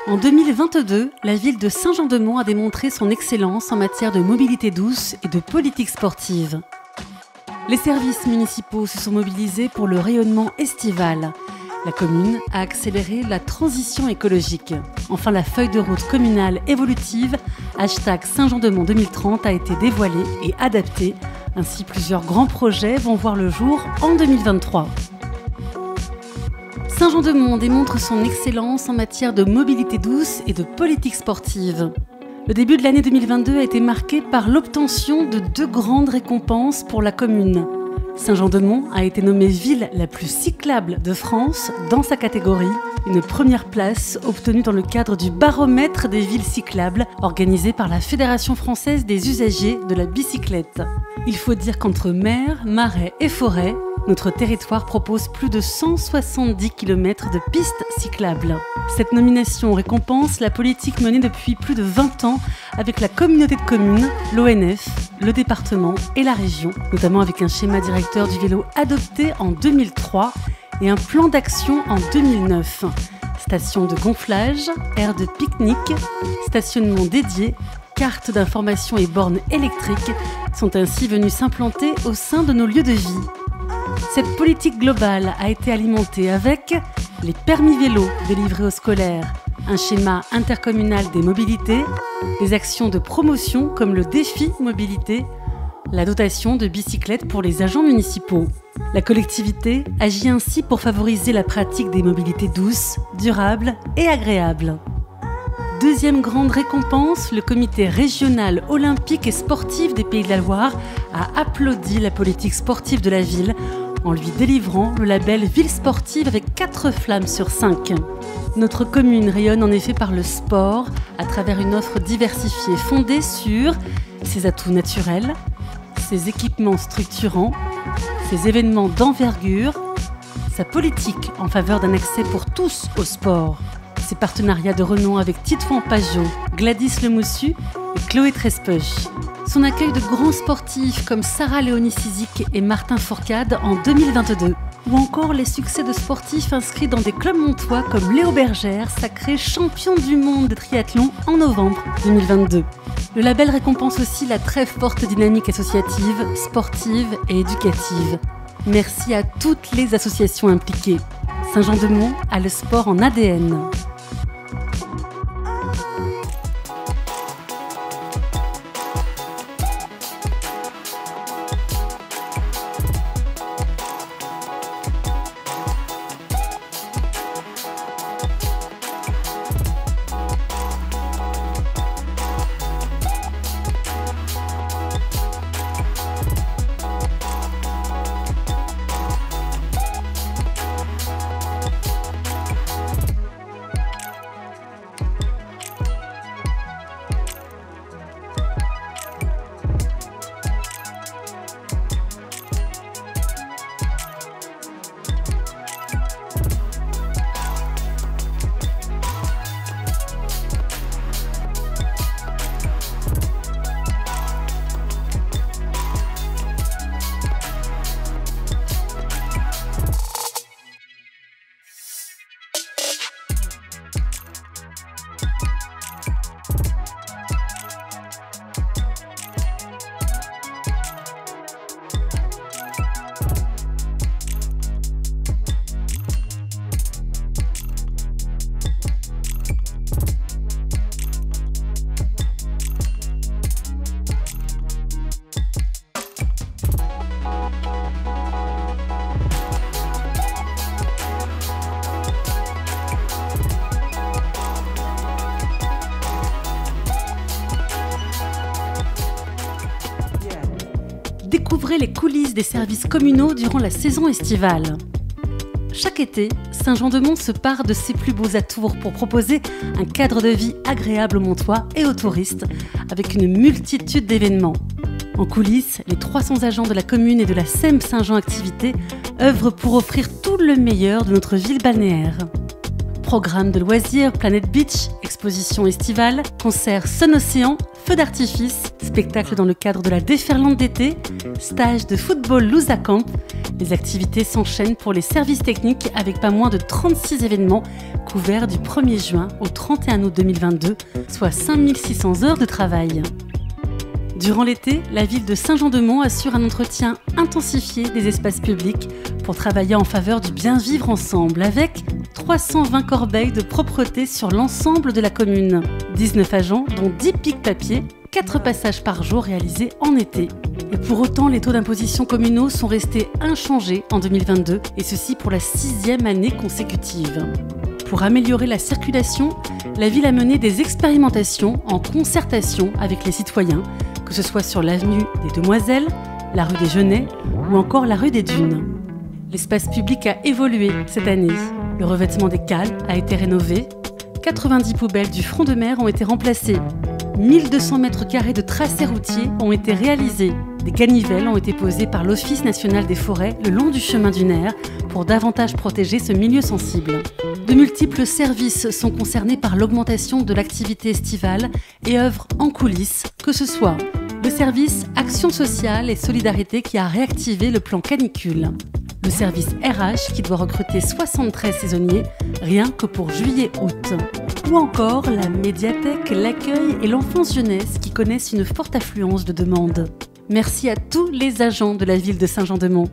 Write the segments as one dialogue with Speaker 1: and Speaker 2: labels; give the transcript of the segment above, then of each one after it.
Speaker 1: En 2022, la ville de Saint-Jean-de-Monts a démontré son excellence en matière de mobilité douce et de politique sportive. Les services municipaux se sont mobilisés pour le rayonnement estival. La commune a accéléré la transition écologique. Enfin, la feuille de route communale évolutive #Saint-Jean-de-Monts 2030 a été dévoilée et adaptée. Ainsi, plusieurs grands projets vont voir le jour en 2023. Saint-Jean-de-Monts démontre son excellence en matière de mobilité douce et de politique sportive. Le début de l'année 2022 a été marqué par l'obtention de 2 grandes récompenses pour la commune. Saint-Jean-de-Monts a été nommée ville la plus cyclable de France dans sa catégorie. Une première place obtenue dans le cadre du baromètre des villes cyclables organisé par la Fédération française des usagers de la bicyclette. Il faut dire qu'entre mer, marais et forêt, notre territoire propose plus de 170 km de pistes cyclables. Cette nomination récompense la politique menée depuis plus de 20 ans avec la communauté de communes, l'ONF, le département et la région, notamment avec un schéma directeur du vélo adopté en 2003 et un plan d'action en 2009. Station de gonflage, aire de pique-nique, stationnement dédié, cartes d'information et bornes électriques sont ainsi venues s'implanter au sein de nos lieux de vie. Cette politique globale a été alimentée avec les permis vélos délivrés aux scolaires, un schéma intercommunal des mobilités, des actions de promotion comme le défi mobilité, la dotation de bicyclettes pour les agents municipaux. La collectivité agit ainsi pour favoriser la pratique des mobilités douces, durables et agréables. Deuxième grande récompense, le comité régional olympique et sportif des Pays de la Loire a applaudi la politique sportive de la ville en lui délivrant le label Ville sportive avec 4 flammes sur 5. Notre commune rayonne en effet par le sport à travers une offre diversifiée fondée sur ses atouts naturels, ses équipements structurants, ses événements d'envergure, sa politique en faveur d'un accès pour tous au sport, ses partenariats de renom avec Titouan Pajot, Gladys Lemoussu et Chloé Trespeuch. Son accueil de grands sportifs comme Sarah Léonie Sizik et Martin Fourcade en 2022. Ou encore les succès de sportifs inscrits dans des clubs montois comme Léo Bergère, sacré champion du monde de triathlon en novembre 2022. Le label récompense aussi la très forte dynamique associative, sportive et éducative. Merci à toutes les associations impliquées. Saint-Jean-de-Monts a le sport en ADN. Découvrez les coulisses des services communaux durant la saison estivale. Chaque été, Saint-Jean-de-Monts se pare de ses plus beaux atours pour proposer un cadre de vie agréable aux Montois et aux touristes, avec une multitude d'événements. En coulisses, les 300 agents de la commune et de la SEM Saint-Jean Activités œuvrent pour offrir tout le meilleur de notre ville balnéaire. Programme de loisirs, Planet Beach, exposition estivale, concert Sun Océan, feux d'artifice, spectacle dans le cadre de la déferlante d'été, stage de football Lousa Camp, Les activités s'enchaînent pour les services techniques avec pas moins de 36 événements couverts du 1er juin au 31 août 2022, soit 5600 heures de travail. Durant l'été, la ville de Saint-Jean-de-Mont assure un entretien intensifié des espaces publics pour travailler en faveur du bien vivre ensemble avec 320 corbeilles de propreté sur l'ensemble de la commune. 19 agents, dont 10 pics papier, 4 passages par jour réalisés en été. Et pour autant, les taux d'imposition communaux sont restés inchangés en 2022, et ceci pour la 6e année consécutive. Pour améliorer la circulation, la ville a mené des expérimentations en concertation avec les citoyens, que ce soit sur l'avenue des Demoiselles, la rue des Genêts ou encore la rue des Dunes. L'espace public a évolué cette année. Le revêtement des cales a été rénové, 90 poubelles du front de mer ont été remplacées, 1200 mètres carrés de tracés routiers ont été réalisés. Des canivelles ont été posées par l'Office national des forêts le long du chemin du Nerf pour davantage protéger ce milieu sensible. De multiples services sont concernés par l'augmentation de l'activité estivale et œuvrent en coulisses, que ce soit le service Action sociale et solidarité qui a réactivé le plan canicule, le service RH qui doit recruter 73 saisonniers rien que pour juillet-août, ou encore la médiathèque, l'accueil et l'enfance jeunesse qui connaissent une forte affluence de demandes. Merci à tous les agents de la ville de Saint-Jean-de-Mont.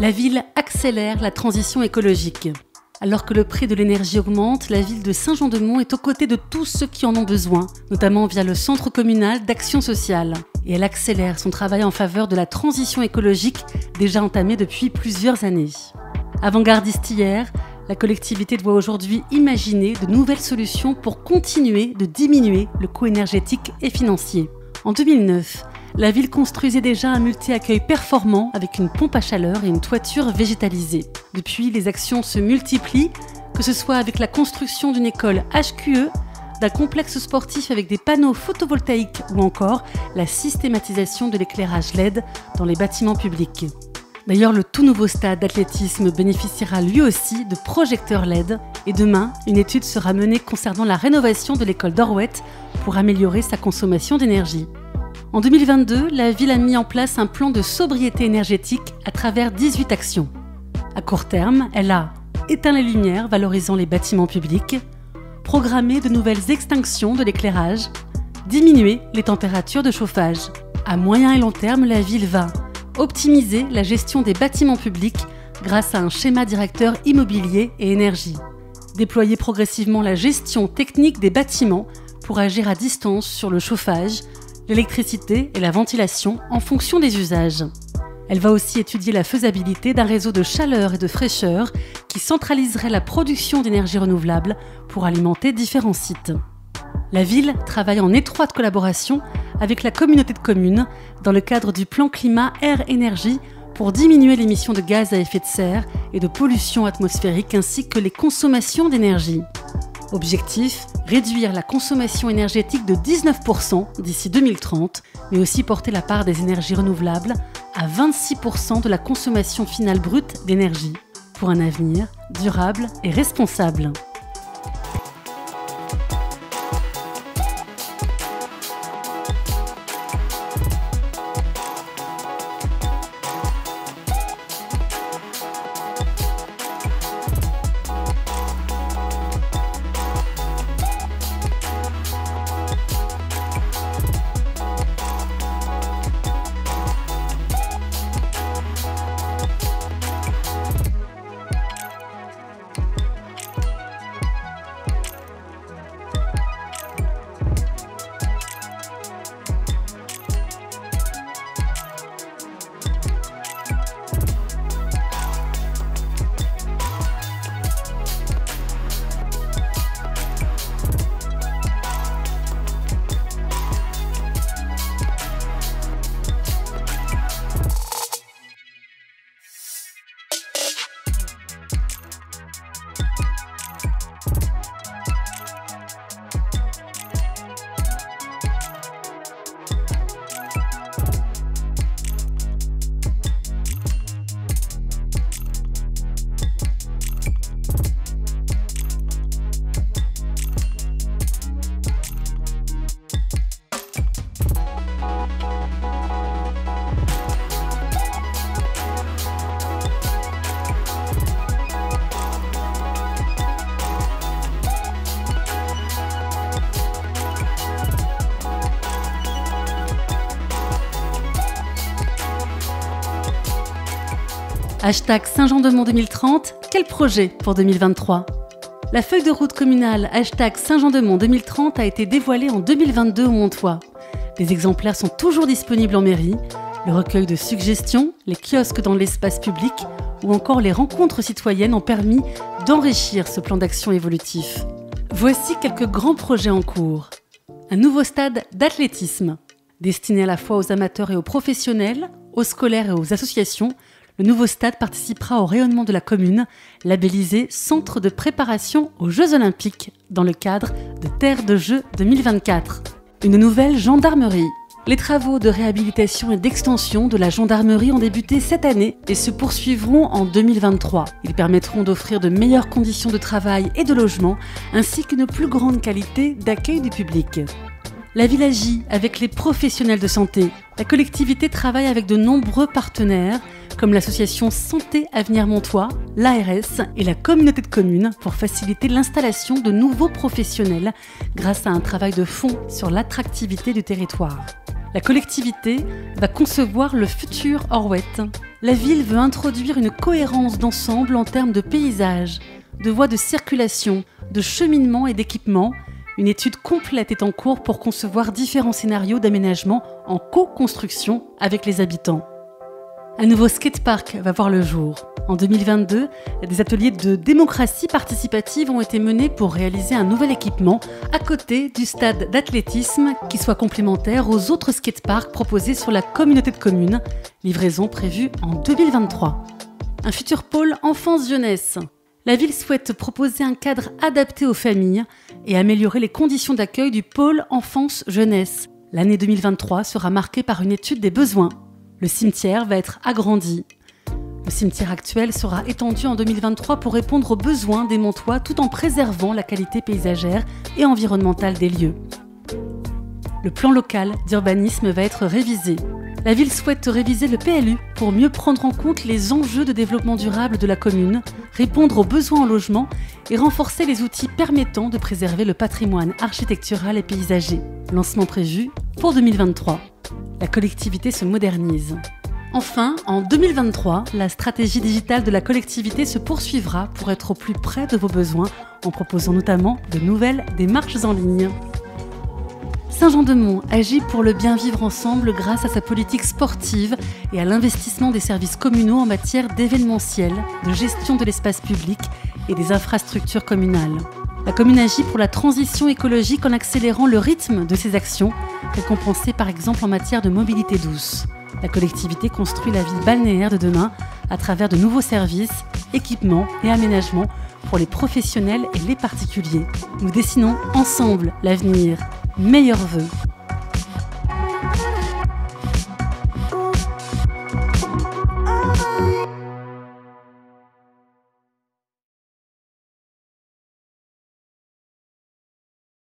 Speaker 1: La ville accélère la transition écologique. Alors que le prix de l'énergie augmente, la ville de Saint-Jean-de-Mont est aux côtés de tous ceux qui en ont besoin, notamment via le Centre communal d'action sociale. Et elle accélère son travail en faveur de la transition écologique déjà entamée depuis plusieurs années. Avant-gardiste hier, la collectivité doit aujourd'hui imaginer de nouvelles solutions pour continuer de diminuer le coût énergétique et financier. En 2009, la ville construisait déjà un multi-accueil performant avec une pompe à chaleur et une toiture végétalisée. Depuis, les actions se multiplient, que ce soit avec la construction d'une école HQE, d'un complexe sportif avec des panneaux photovoltaïques ou encore la systématisation de l'éclairage LED dans les bâtiments publics. D'ailleurs, le tout nouveau stade d'athlétisme bénéficiera lui aussi de projecteurs LED et demain, une étude sera menée concernant la rénovation de l'école d'Orouette pour améliorer sa consommation d'énergie. En 2022, la ville a mis en place un plan de sobriété énergétique à travers 18 actions. À court terme, elle a éteint les lumières valorisant les bâtiments publics, programmé de nouvelles extinctions de l'éclairage, diminué les températures de chauffage. À moyen et long terme, la ville va optimiser la gestion des bâtiments publics grâce à un schéma directeur immobilier et énergie, déployer progressivement la gestion technique des bâtiments pour agir à distance sur le chauffage, l'électricité et la ventilation en fonction des usages. Elle va aussi étudier la faisabilité d'un réseau de chaleur et de fraîcheur qui centraliserait la production d'énergie renouvelable pour alimenter différents sites. La ville travaille en étroite collaboration avec la communauté de communes dans le cadre du plan climat-air-énergie pour diminuer l'émission de gaz à effet de serre et de pollution atmosphérique ainsi que les consommations d'énergie. Objectif, réduire la consommation énergétique de 19% d'ici 2030, mais aussi porter la part des énergies renouvelables à 26% de la consommation finale brute d'énergie, pour un avenir durable et responsable. Hashtag Saint-Jean-de-Mont 2030, quel projet pour 2023 ? La feuille de route communale hashtag Saint-Jean-de-Mont 2030 a été dévoilée en 2022 au Montois. Des exemplaires sont toujours disponibles en mairie. Le recueil de suggestions, les kiosques dans l'espace public ou encore les rencontres citoyennes ont permis d'enrichir ce plan d'action évolutif. Voici quelques grands projets en cours. Un nouveau stade d'athlétisme. Destiné à la fois aux amateurs et aux professionnels, aux scolaires et aux associations, le nouveau stade participera au rayonnement de la commune, labellisé Centre de préparation aux Jeux Olympiques dans le cadre de Terre de Jeux 2024. Une nouvelle gendarmerie. Les travaux de réhabilitation et d'extension de la gendarmerie ont débuté cette année et se poursuivront en 2023. Ils permettront d'offrir de meilleures conditions de travail et de logement, ainsi qu'une plus grande qualité d'accueil du public. La ville agit avec les professionnels de santé. La collectivité travaille avec de nombreux partenaires, comme l'association Santé Avenir Montois, l'ARS et la communauté de communes pour faciliter l'installation de nouveaux professionnels grâce à un travail de fond sur l'attractivité du territoire. La collectivité va concevoir le futur Orwett. La ville veut introduire une cohérence d'ensemble en termes de paysage, de voies de circulation, de cheminement et d'équipement. Une étude complète est en cours pour concevoir différents scénarios d'aménagement en co-construction avec les habitants. Un nouveau skatepark va voir le jour. En 2022, des ateliers de démocratie participative ont été menés pour réaliser un nouvel équipement à côté du stade d'athlétisme qui soit complémentaire aux autres skateparks proposés sur la communauté de communes. Livraison prévue en 2023. Un futur pôle enfance-jeunesse. La ville souhaite proposer un cadre adapté aux familles et améliorer les conditions d'accueil du pôle enfance-jeunesse. L'année 2023 sera marquée par une étude des besoins. Le cimetière va être agrandi. Le cimetière actuel sera étendu en 2023 pour répondre aux besoins des Montois tout en préservant la qualité paysagère et environnementale des lieux. Le plan local d'urbanisme va être révisé. La ville souhaite réviser le PLU pour mieux prendre en compte les enjeux de développement durable de la commune, répondre aux besoins en logement et renforcer les outils permettant de préserver le patrimoine architectural et paysager. Lancement prévu pour 2023. La collectivité se modernise. Enfin, en 2023, la stratégie digitale de la collectivité se poursuivra pour être au plus près de vos besoins en proposant notamment de nouvelles démarches en ligne. Saint-Jean-de-Mont agit pour le bien vivre ensemble grâce à sa politique sportive et à l'investissement des services communaux en matière d'événementiel, de gestion de l'espace public et des infrastructures communales. La commune agit pour la transition écologique en accélérant le rythme de ses actions, récompensées par exemple en matière de mobilité douce. La collectivité construit la ville balnéaire de demain à travers de nouveaux services, équipements et aménagements pour les professionnels et les particuliers. Nous dessinons ensemble l'avenir. Meilleurs vœux.